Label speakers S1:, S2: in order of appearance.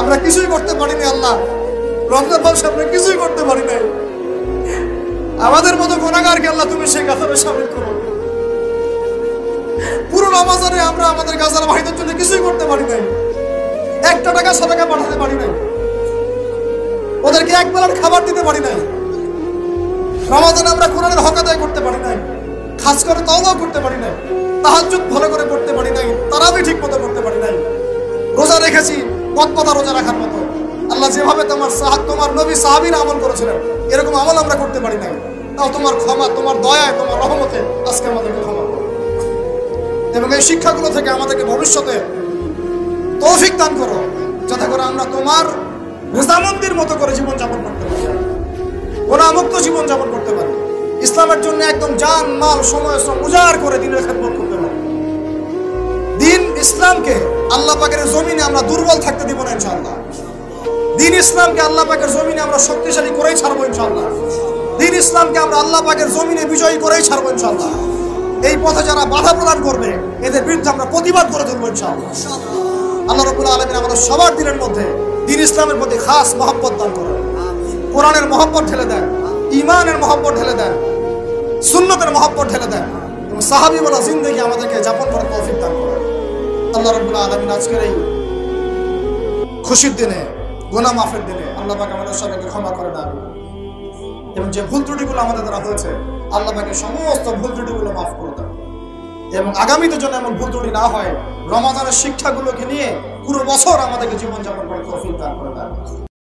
S1: আমরা কিছুই করতে পারিনি আল্লাহ, রমজান মাসে আমরা কিছুই করতে পারি নাই। আমাদের মতো গুনাহগারকে আল্লাহ তুমি সেই কাতারে শামিল করো। পুরো রমজানে আমরা আমাদের গাজার ভাইদের জন্য কিছুই করতে পারি নাই, একটা টাকা সাদাকা পাঠাতে পারি নাই, ওদেরকে এক বেলার খাবার দিতে পারি নাই। রমজানে আমরা কোরআনের হক আদায় করতে পারি নাই, খাস করে তওবাও করতে পারি নাই, তাহাজ্জুদ ভালো করে করতে পারি নাই, তারাবি ঠিক মতো করতে পারি নাই। রোজা রেখেছি কতটা রোজা রাখার মতো, আল্লাহ যেভাবে তোমার নবী সাহাবীরা আমল করেছিলেন এরকম আমল আমরা করতে পারি নাই। তাও তোমার ক্ষমা, তোমার দয়ায়, তোমার রহমতে আজকে আমাদেরকে ক্ষমা করো এবং এই শিক্ষাগুলো থেকে আমাদেরকে ভবিষ্যতে তৌফিক দান করো, যাতে করে আমরা তোমার রেজামন্দির মতো করে জীবনযাপন করতে পারি, গুনাহমুক্ত জীবনযাপন করতে পারি, ইসলামের জন্য একদম জান মাল সময় শ্রম উজাড় করে দিনের খেদমত করতে পারি। দিন ইসলামকে আল্লাহ পাকের জমিনে আমরা দুর্বল থাকতে দিব না ইনশাআল্লাহ। দিন ইসলামকে আল্লাহ পাকের জমিনে আমরা শক্তিশালী করেই ছাড়বো ইনশাআল্লাহ। দিন ইসলামকে আমরা আল্লাহ পাকের জমিনে বিজয়ী করেই ছাড়বো ইনশাআল্লাহ। এই পথে যারা বাধা প্রদান করবে এদের বিরুদ্ধে আমরা প্রতিবাদ করে তুলবো ইনশাআল্লাহ। আল্লাহ রাব্বুল আলামিন আমাদের সবার দিনের মধ্যে দিন ইসলামের প্রতি খাস মহব্বত দান করেন, কোরআনের মহব্বত ঢেলে দেন, ঈমানের মহব্বত ঢেলে দেন, সুন্নতের মহব্বত ঢেলে দেন এবং সাহাবী বলা জিন্দেগি আমাদেরকে যাপন করার তৌফিক দান করেন। আল্লাহ রাব্বুল আলামিন আজকের এই খুশির দিনে, গুনাহ মাফের দিনে আল্লাহ পাক আমাদের সবাইকে ক্ষমা করে দেন এবং যে ভুল ত্রুটিগুলো আমাদের দ্বারা হয়েছে আল্লাহ পাকের সমস্ত ভুল ত্রুটিগুলো মাফ করে দেন এবং আগামীতে যেন এমন ভুল ত্রুটি না হয়, রমাদানের শিক্ষাগুলোকে নিয়ে পুরো বছর আমাদেরকে জীবনযাপন করার তৌফিক দান করে দেন।